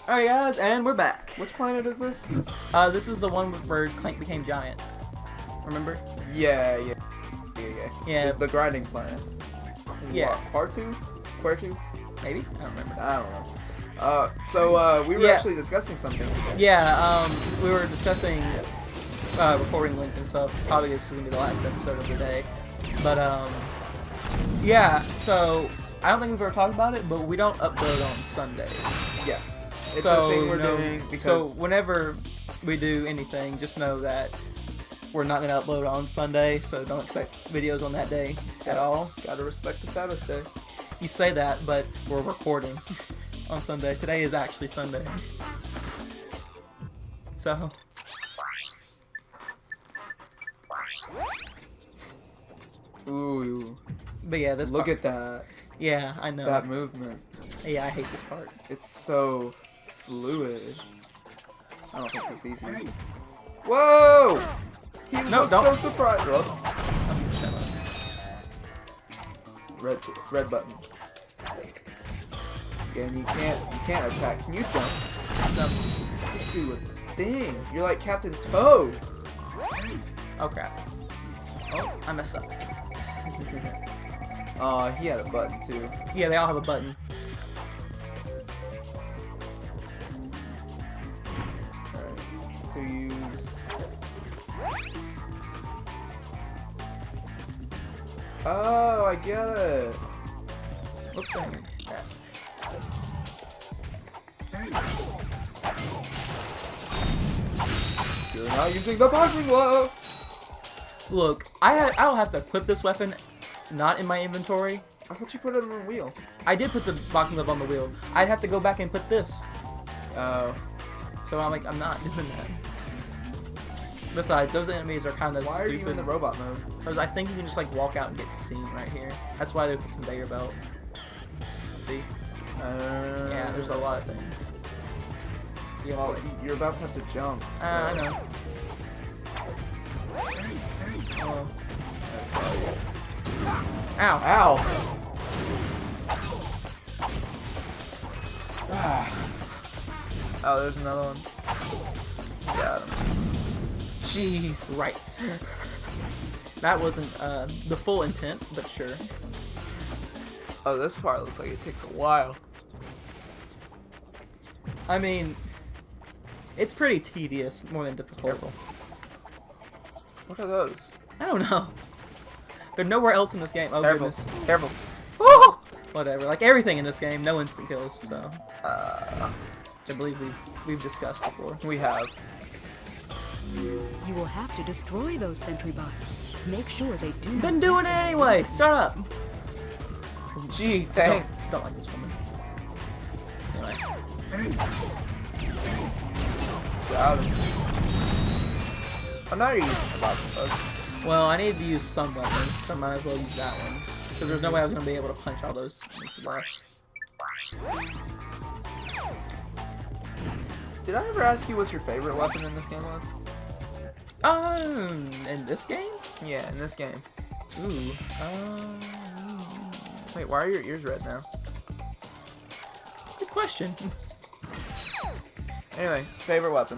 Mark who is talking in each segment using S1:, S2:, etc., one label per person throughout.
S1: Alright guys, and we're back.
S2: Which planet is this?
S1: This is the one where Clank became giant. Remember?
S2: Yeah.
S1: Yeah.
S2: It's the grinding planet.
S1: Yeah.
S2: Part 2? Square 2?
S1: Maybe? I don't remember.
S2: I don't know. So we were actually discussing something today.
S1: Yeah, we were discussing recording length and stuff. Probably this is going to be the last episode of the day. But, yeah, so I don't think we've ever talked about it, but we don't upload on Sundays.
S2: Yes. It's a thing we're doing because...
S1: So whenever we do anything, just know that we're not going to upload on Sunday, so don't expect videos on that day at all.
S2: Gotta respect the Sabbath day.
S1: You say that, but we're recording on Sunday. Today is actually Sunday. So...
S2: Ooh.
S1: But yeah, this
S2: Look
S1: part,
S2: at that.
S1: Yeah, I know.
S2: That movement.
S1: Yeah, I hate this part.
S2: It's so fluid. I don't think it's easy. Whoa! He looks so surprised. Red button. Again, you can't attack. Can you jump?
S1: Jump.
S2: Just do a thing. You're like Captain Toad.
S1: Oh crap. Oh, I messed up.
S2: He had a button too.
S1: Yeah, they all have a button.
S2: Alright, so use... Oh, I get it.
S1: Whoops, I didn't get that.
S2: You're not using the boxing glove!
S1: Look, I'll have to equip this weapon not in my inventory.
S2: I thought you put it on the wheel.
S1: I did put the boxing glove on the wheel. I'd have to go back and put this.
S2: Oh.
S1: So I'm not doing that. Besides, those enemies are kind of stupid.
S2: Why are you in the robot mode?
S1: Because I think you can just like walk out and get seen right here. That's why there's the conveyor belt. See? Yeah, there's a lot of things.
S2: Well, you're about to have to jump. So.
S1: I know.
S2: I saw you.
S1: Ow.
S2: Ow! Oh, there's another one. Got him. Jeez.
S1: Right. That wasn't the full intent, but sure.
S2: Oh, this part looks like it takes a while.
S1: I mean, it's pretty tedious, more than difficult.
S2: Careful. What are those?
S1: I don't know. They're nowhere else in this game. Oh,
S2: Careful.
S1: goodness.
S2: Careful. Woo!
S1: Whatever. Like everything in this game, no instant kills. So, which I believe we've discussed before.
S2: We have.
S3: You will have to destroy those sentry bots. Make sure they do not.
S1: Been doing it anyway. Shut up.
S2: Gee, thank.
S1: Don't like this woman. Anyway.
S2: Got him. Oh, now you're using the boxing glove.
S1: Well, I need to use some weapon, so I might as well use that one. Because there's no way I was going to be able to punch all those.
S2: Did I ever ask you what your favorite weapon in this game was?
S1: In this game?
S2: Yeah, in this game.
S1: Ooh.
S2: Wait, why are your ears red now?
S1: Good question.
S2: Anyway, favorite weapon.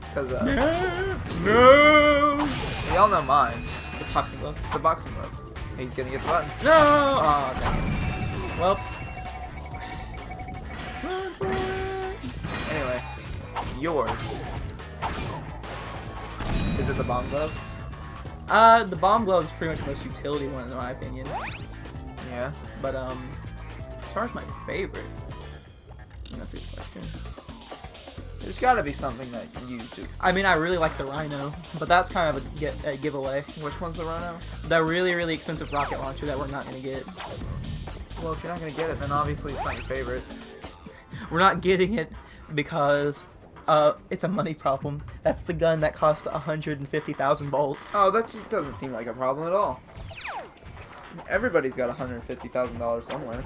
S2: Because,
S1: No!
S2: y'all know mine.
S1: The boxing glove.
S2: The boxing glove. He's gonna get the button.
S1: No! Oh, no. Well.
S2: Anyway, yours. Is it the bomb glove?
S1: The bomb glove is pretty much the most utility one in my opinion.
S2: Yeah.
S1: But, as far as my favorite, that's a good question.
S2: There's gotta be something that you just...
S1: I mean, I really like the Rhino, but that's kind of a giveaway.
S2: Which one's the Rhino?
S1: The really, really expensive rocket launcher that we're not going to get.
S2: Well, if you're not gonna get it, then obviously it's not your favorite.
S1: We're not getting it because it's a money problem. That's the gun that costs 150,000 bolts.
S2: Oh, that just doesn't seem like a problem at all. Everybody's got $150,000 somewhere.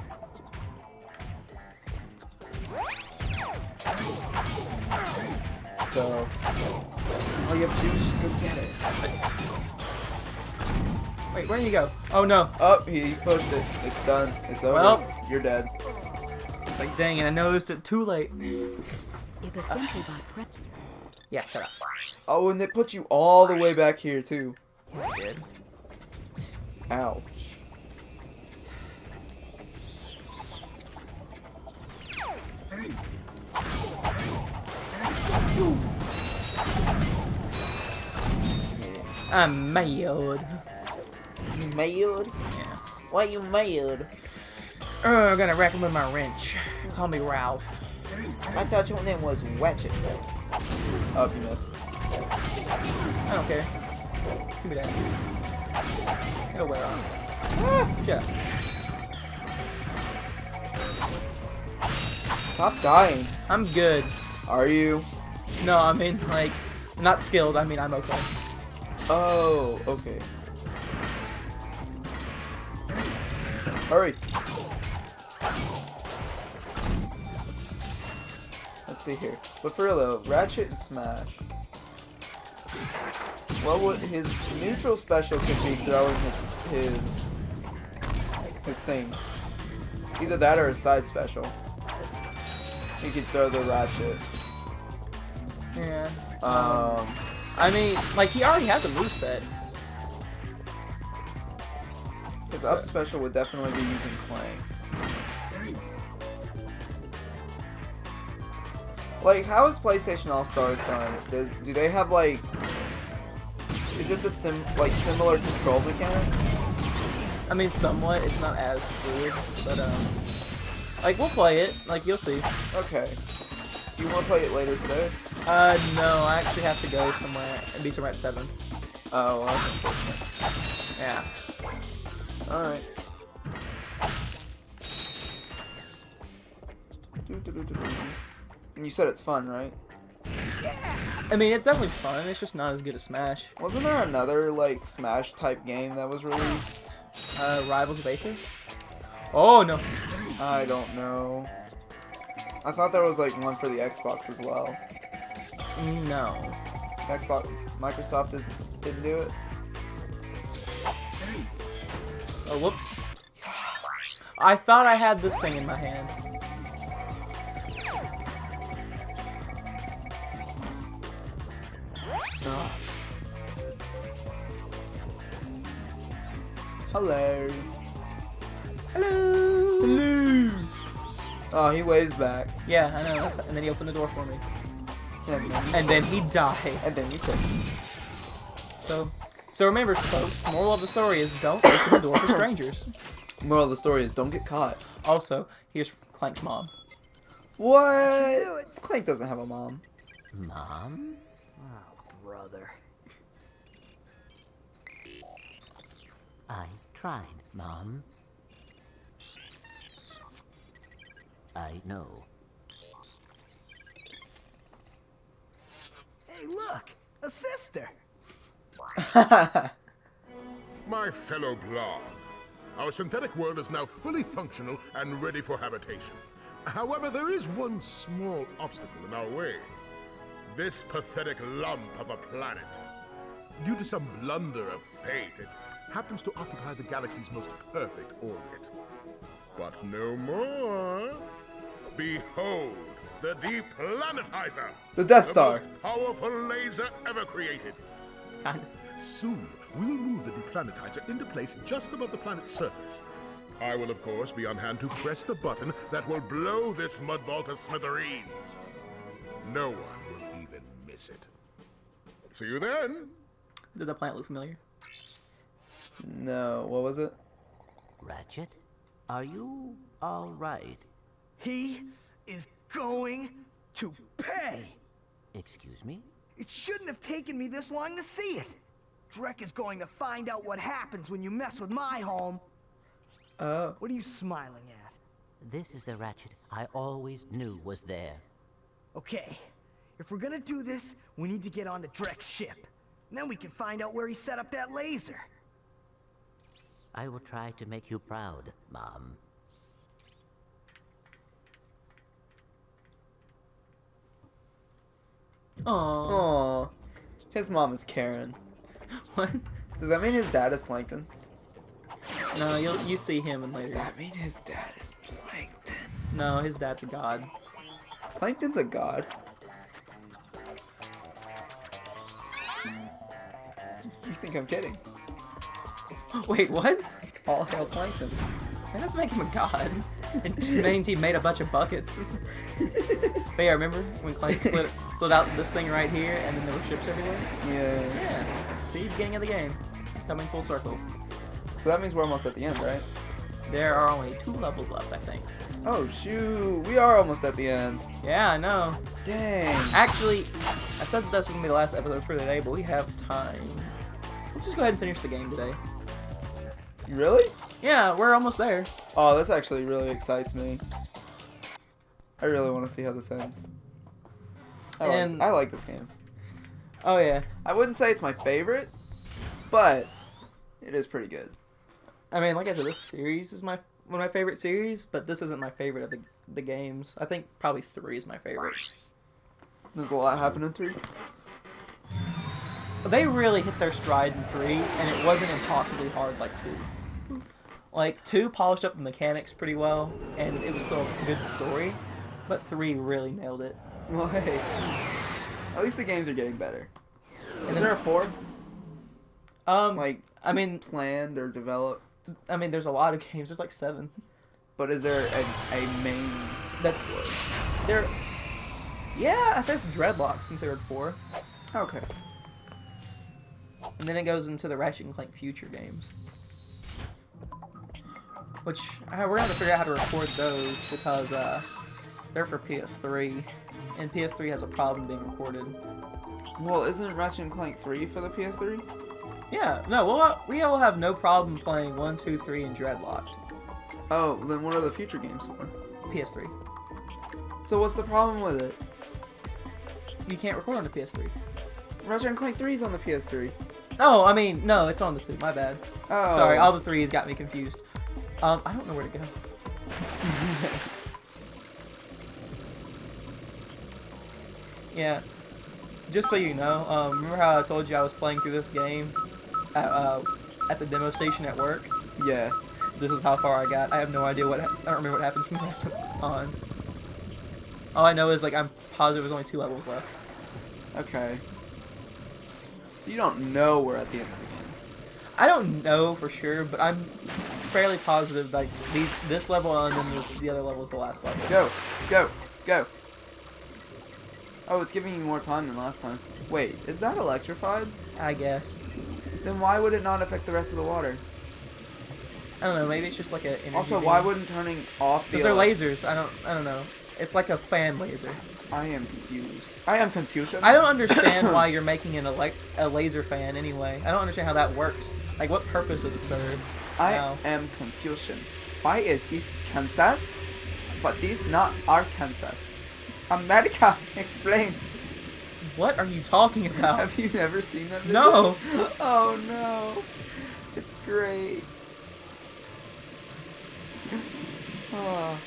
S2: So, all you have to do is just go get it.
S1: Wait, where did he go? Oh no.
S2: Oh, he pushed it. It's done. It's over.
S1: Well.
S2: You're dead.
S1: Like, dang it, I noticed it too late.
S3: If a sentry bot pre-
S1: Yeah, shut up.
S2: Oh, and it put you all the way back here, too.
S1: I did.
S2: Ouch.
S1: I'm mad.
S2: You mad?
S1: Yeah.
S2: Why you mad?
S1: I'm gonna wreck him with my wrench. Call me Ralph.
S2: I thought your name was Ratchet. Oh, you missed.
S1: I don't care. Give me that. It'll wear off. Yeah.
S2: Stop dying.
S1: I'm good.
S2: Are you?
S1: No, I mean, like, not skilled. I mean, I'm okay.
S2: Oh, okay. Hurry. Let's see here. But for real though, Ratchet and Smash. What would his neutral special could be throwing his thing. Either that or his side special. He could throw the Ratchet.
S1: Yeah.
S2: I
S1: mean, like, he already has a moveset.
S2: His up special would definitely be using Clank. Like, how is PlayStation All Stars done? Do they have like? Is it the similar control mechanics?
S1: I mean, somewhat. It's not as fluid, but like, we'll play it. Like, you'll see.
S2: Okay. Do you want to play it later today?
S1: No, I actually have to go somewhere and be somewhere at 7.
S2: Oh, well, that's unfortunate.
S1: Yeah.
S2: Alright. And you said it's fun, right?
S1: I mean, it's definitely fun. It's just not as good as Smash.
S2: Wasn't there another, like, Smash type game that was released?
S1: Rivals of Aether? Oh, no.
S2: I don't know. I thought there was, like, one for the Xbox as well.
S1: No.
S2: Xbox, Microsoft didn't do it?
S1: Oh, whoops. I thought I had this thing in my hand.
S2: Oh. Hello.
S1: Hello.
S2: Hello. Oh, he waves back.
S1: Yeah, I know. And then he opened the door for me.
S2: And
S1: then he died.
S2: And then you quit.
S1: So remember, folks, moral of the story is don't open the door for strangers.
S2: Moral of the story is don't get caught.
S1: Also, here's Clank's mom.
S2: What? Clank doesn't have a mom.
S4: Mom? Oh, brother. I tried, Mom. I know.
S5: Hey, look! A sister!
S6: My fellow Blah, our synthetic world is now fully functional and ready for habitation. However, there is one small obstacle in our way. This pathetic lump of a planet. Due to some blunder of fate, it happens to occupy the galaxy's most perfect orbit. But no more. Behold, the Deplanetizer!
S2: The Death Star.
S6: The most powerful laser ever created.
S1: Kinda.
S6: Soon, we will move the Deplanetizer into place just above the planet's surface. I will, of course, be on hand to press the button that will blow this mudball to smithereens. No one will even miss it. See you then.
S1: Did the plant look familiar?
S2: No, what was it?
S4: Ratchet, are you all right?
S5: He is going to pay!
S4: Excuse me?
S5: It shouldn't have taken me this long to see it! Drek is going to find out what happens when you mess with my home.
S2: Oh.
S5: What are you smiling at?
S4: This is the Ratchet I always knew was there.
S5: Okay, if we're gonna do this, we need to get onto Drek's ship. And then we can find out where he set up that laser.
S4: I will try to make you proud, Mom.
S1: Aww.
S2: Aww. His mom is Karen.
S1: What?
S2: Does that mean his dad is Plankton?
S1: No, you see him in
S2: Does
S1: later.
S2: that mean his dad is Plankton?
S1: No, his dad's a god.
S2: Plankton's a god. You think I'm kidding?
S1: Wait, what?
S2: All hail Plankton.
S1: That doesn't make him a god. It just means he made a bunch of buckets. But yeah, remember when Clank slid out this thing right here, and then there were ships everywhere?
S2: Yeah.
S1: Yeah. The beginning of the game, coming full circle.
S2: So that means we're almost at the end, right?
S1: There are only 2 levels left, I think.
S2: Oh shoot, we are almost at the end.
S1: Yeah, I know.
S2: Dang.
S1: Actually, I said that this was gonna be the last episode for today, but we have time. Let's just go ahead and finish the game today.
S2: Really?
S1: Yeah, we're almost there.
S2: Oh, this actually really excites me. I really want to see how this ends. I like this game.
S1: Oh yeah.
S2: I wouldn't say it's my favorite, but it is pretty good.
S1: I mean, like I said, this series is one of my favorite series, but this isn't my favorite of the games. I think probably 3 is my favorite.
S2: There's a lot happening in 3.
S1: They really hit their stride in 3, and it wasn't impossibly hard like 2. Like, 2 polished up the mechanics pretty well, and it was still a good story, but 3 really nailed it.
S2: Well, hey, at least the games are getting better. Is there a 4? Like,
S1: I mean,
S2: planned or developed?
S1: there's a lot of games. There's like 7.
S2: But is there a main?
S1: That's there. Yeah, I think it's Dreadlock's considered 4,
S2: Okay.
S1: and then it goes into the Ratchet and Clank future games. Which we're gonna have to figure out how to record those because they're for PS3, and PS3 has a problem being recorded.
S2: Well, isn't Ratchet and Clank 3 for the PS3?
S1: Yeah, no, we will have no problem playing 1, 2, 3, and Dreadlocked.
S2: Oh, then what are the future games for?
S1: PS3.
S2: So what's the problem with it?
S1: You can't record on the PS3.
S2: Ratchet and Clank 3 is on the PS3.
S1: No, I mean, no, it's on the 2. My bad.
S2: Oh.
S1: Sorry, all the 3's got me confused. I don't know where to go. Yeah. Just so you know, remember how I told you I was playing through this game at the demo station at work?
S2: Yeah.
S1: This is how far I got. I have no idea I don't remember what happens from the rest of on. All I know is, like, I'm positive there's only 2 levels left.
S2: Okay. So you don't know we're at the end of the game.
S1: I don't know for sure, but I'm fairly positive, like, this level and then the other level is the last level.
S2: Go. Go. Go. Oh, it's giving you more time than last time. Wait, is that electrified?
S1: I guess.
S2: Then why would it not affect the rest of the water?
S1: I don't know, maybe it's just like a energy
S2: Also,
S1: beam.
S2: why wouldn't turning off the...
S1: Because they're lasers. I don't know. It's like a fan laser.
S2: I am confused. I am confused.
S1: I don't understand why you're making a laser fan anyway. I don't understand how that works. Like, what purpose does it serve?
S2: I
S1: Wow.
S2: am confusion. Why is this Kansas, but this not Arkansas? America, explain.
S1: What are you talking about?
S2: Have you never seen that video?
S1: No.
S2: Oh no. It's great. Oh.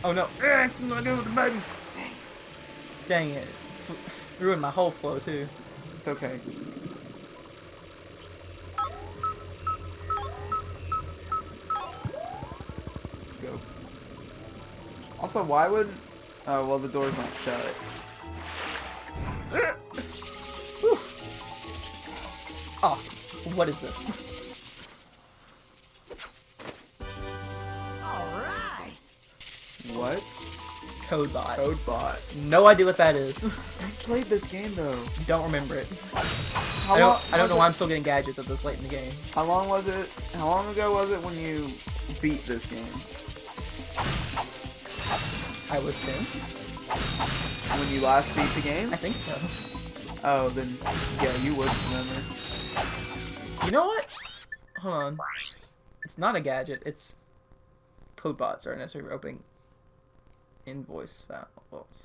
S1: Oh no. It's not doing with the button. Dang it. Ruined my whole flow too.
S2: It's okay. Go. Also, why would... Oh, well, the doors don't shut.
S1: Whew. Awesome. What is this?
S5: Alright!
S2: What?
S1: Codebot.
S2: Codebot.
S1: No idea what that is.
S2: I played this game, though.
S1: Don't remember it.
S2: How
S1: I
S2: long
S1: don't
S2: was
S1: know
S2: it-
S1: why I'm still getting gadgets at this late in the game.
S2: How long was it? How long ago was it when you beat this game?
S1: I was 10.
S2: When you last beat the game?
S1: I think so.
S2: Oh, then yeah, you would remember.
S1: You know what? Hold on. It's not a gadget. It's codebots are necessary for opening invoice vaults.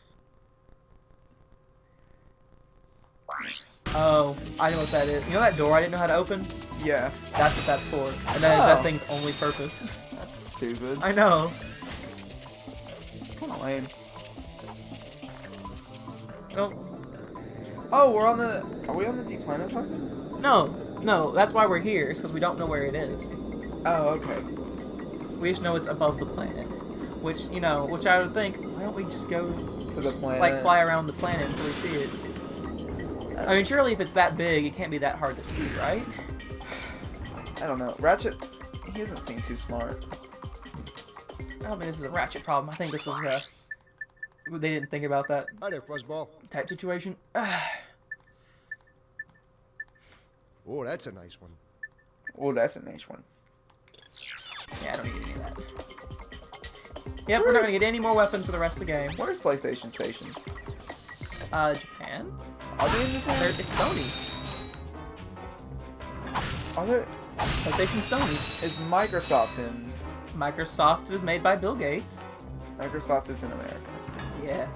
S1: Oh, I know what that is. You know that door I didn't know how to open?
S2: Yeah,
S1: That's what that's for. And that is
S2: Oh.
S1: that thing's only purpose.
S2: that's stupid.
S1: I know.
S2: Kind of lame.
S1: No,
S2: Oh, we're on the. Are we on the deplanetizer?
S1: no. No, that's why we're here. It's because we don't know where it is.
S2: Oh, okay.
S1: We just know it's above the planet. Which, you know, which I would think, why don't we just go
S2: To the planet.
S1: like fly around the planet until we see it? I mean, surely if it's that big, it can't be that hard to see, right?
S2: I don't know. Ratchet, he doesn't seem too smart.
S1: I don't think this is a Ratchet problem. I think this was they didn't think about that
S7: Hi there, Fuzzball.
S1: type situation.
S7: Oh, that's a nice one.
S2: Oh, that's a nice one.
S1: Yeah, I don't need any of that. Yep, we're not gonna get any more weapons for the rest of the game.
S2: Where's PlayStation Station?
S1: Japan?
S2: Are they in Japan?
S1: It's Sony.
S2: Are there?
S1: PlayStation Sony.
S2: Is Microsoft in?
S1: Microsoft was made by Bill Gates.
S2: Microsoft is in America.
S1: Yes.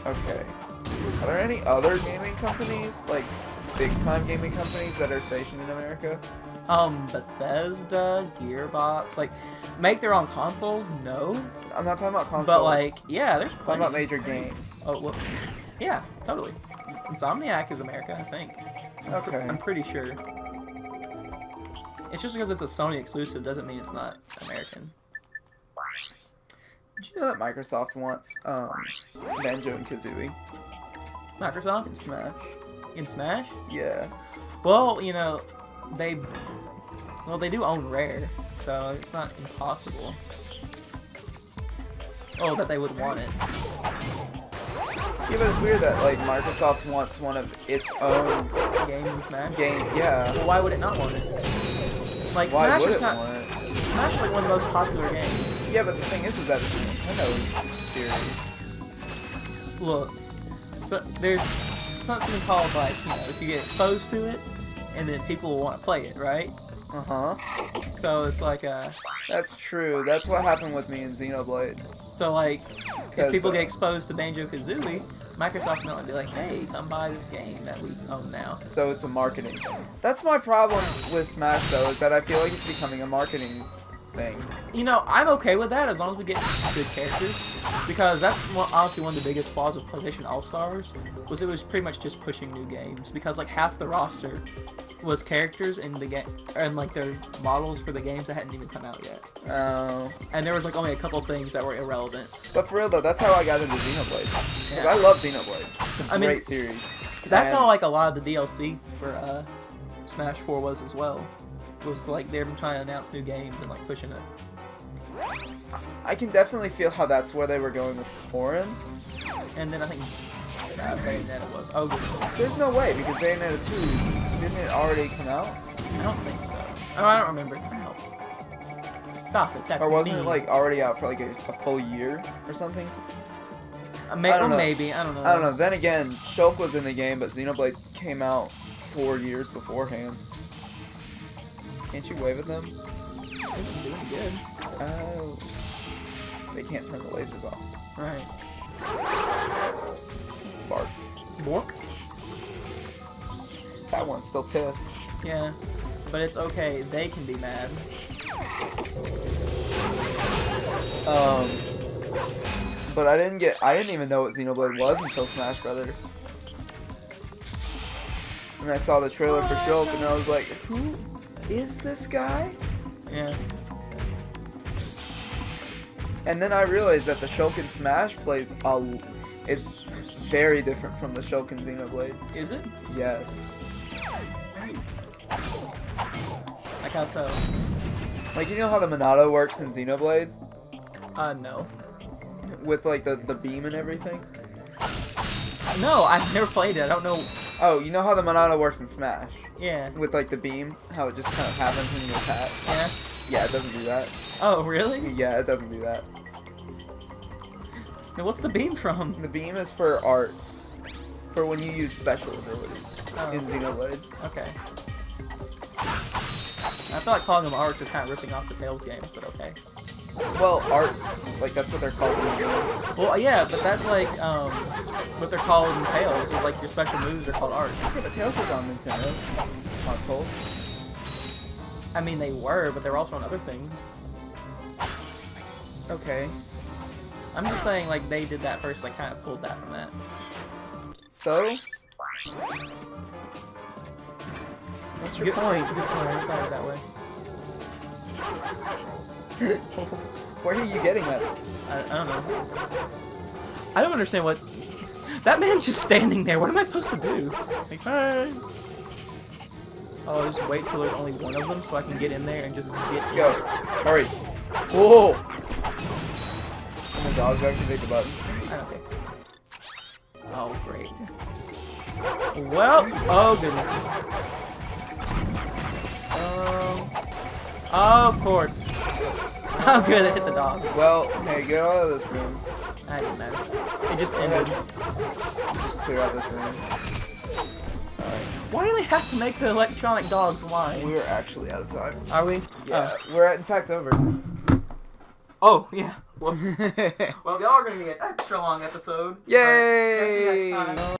S2: Okay. Are there any other gaming companies, like big-time gaming companies that are stationed in America?
S1: Bethesda, Gearbox, like, make their own consoles? No.
S2: I'm not talking about consoles.
S1: But, like, yeah, there's
S2: I'm
S1: plenty.
S2: talking about major games.
S1: Oh, well, yeah, totally. Insomniac is America, I think.
S2: Okay.
S1: I'm pretty sure. It's just because it's a Sony exclusive doesn't mean it's not American.
S2: Did you know that Microsoft wants Banjo and Kazooie
S1: Microsoft?
S2: in Smash?
S1: In Smash?
S2: Yeah.
S1: Well, you know, they do own Rare, so it's not impossible. Oh, that they would want it.
S2: Yeah, but it's weird that like Microsoft wants one of its own
S1: Game in Smash?
S2: game. Yeah.
S1: Well, why would it not want it? Like,
S2: Why
S1: Smash
S2: would
S1: is
S2: it
S1: not.
S2: want it?
S1: Smash is like one of the most popular games.
S2: Yeah, but the thing is that it's a Nintendo series.
S1: Look, so there's something called like, you know, if you get exposed to it, and then people will want to play it, right?
S2: Uh-huh.
S1: So it's like
S2: That's true. That's what happened with me in Xenoblade.
S1: so like, if
S2: 'Cause,
S1: people get exposed to Banjo-Kazooie, Microsoft might be like, hey, come buy this game that we own now.
S2: So it's a marketing thing. That's my problem with Smash, though, is that I feel like it's becoming a marketing thing.
S1: You know, I'm okay with that as long as we get good characters, because that's honestly one of the biggest flaws of PlayStation All-Stars, was it was pretty much just pushing new games, because like half the roster was characters in the game, and like their models for the games that hadn't even come out yet.
S2: Oh.
S1: And there was like only a couple things that were irrelevant.
S2: But for real, though, that's how I got into Xenoblade. Because
S1: Yeah.
S2: I love Xenoblade. It's a
S1: I mean,
S2: great series.
S1: That's
S2: And-
S1: how like a lot of the DLC for Smash 4 was as well. Was like they're trying to announce new games and like pushing it.
S2: I can definitely feel how that's where they were going with Foreign.
S1: And then I think Bayonetta was. Oh, goodness.
S2: There's no way, because Bayonetta 2, didn't it already come out?
S1: I don't think so. Oh, I don't remember. No. Stop it. That's
S2: Or wasn't
S1: mean.
S2: it like already out for like a full year or something? I don't know.
S1: Maybe. I don't know.
S2: I don't know. Then again, Shulk was in the game, but Xenoblade came out 4 years beforehand. Can't you wave at them?
S1: They've been doing good.
S2: Oh. They can't turn the lasers off.
S1: Right.
S2: Bark.
S1: Bork?
S2: That one's still pissed.
S1: Yeah. But it's okay. They can be mad.
S2: But I didn't even know what Xenoblade was until Smash Brothers. And I saw the trailer for Shulk and I was like, who is this guy?
S1: Yeah.
S2: And then I realized that the Shulk in Smash is very different from the Shulk in Xenoblade.
S1: Is it?
S2: Yes.
S1: Like how so?
S2: Like, you know how the Monado works in Xenoblade?
S1: No.
S2: With like the beam and everything?
S1: No, I've never played it. I don't know.
S2: Oh, you know how the Monado works in Smash?
S1: Yeah.
S2: With like the beam? How it just kind of happens when you attack?
S1: Yeah.
S2: Yeah, it doesn't do that.
S1: Oh, really?
S2: Yeah, it doesn't do that.
S1: Now, what's the beam from?
S2: The beam is for arts. For when you use special abilities in Xenoblade.
S1: Okay. I feel like calling them arts is kind of ripping off the Tales games, but okay.
S2: Well, arts, like that's what they're called in the game.
S1: Well, yeah, but that's like what they're called in Tales. Is like your special moves are called arts.
S2: Yeah, but Tails was on Nintendo's consoles.
S1: I mean, they were, but they're also on other things.
S2: Okay.
S1: I'm just saying, like, they did that first, like, kind of pulled that from that.
S2: So? What's your point?
S1: Good point. I thought it that way.
S2: Where are you getting at?
S1: I don't know. I don't understand what... That man's just standing there. What am I supposed to do? Like, hey. Oh, just wait till there's only one of them so I can get in there and just get in.
S2: Go. Hurry. Whoa! And the dogs activate the button.
S1: I don't care. Oh, great. Well, oh goodness. Oh, of course. Oh, good, it hit the dog.
S2: Well, hey, get out of this room.
S1: That didn't matter. It just
S2: Go
S1: ended.
S2: ahead. Just clear out this room.
S1: Why do they have to make the electronic dogs whine?
S2: We're actually out of time.
S1: Are we?
S2: Yeah, we're in fact over.
S1: Oh, yeah. Well, y'all are going to be an extra long episode.
S2: Yay!
S1: But catch you next time.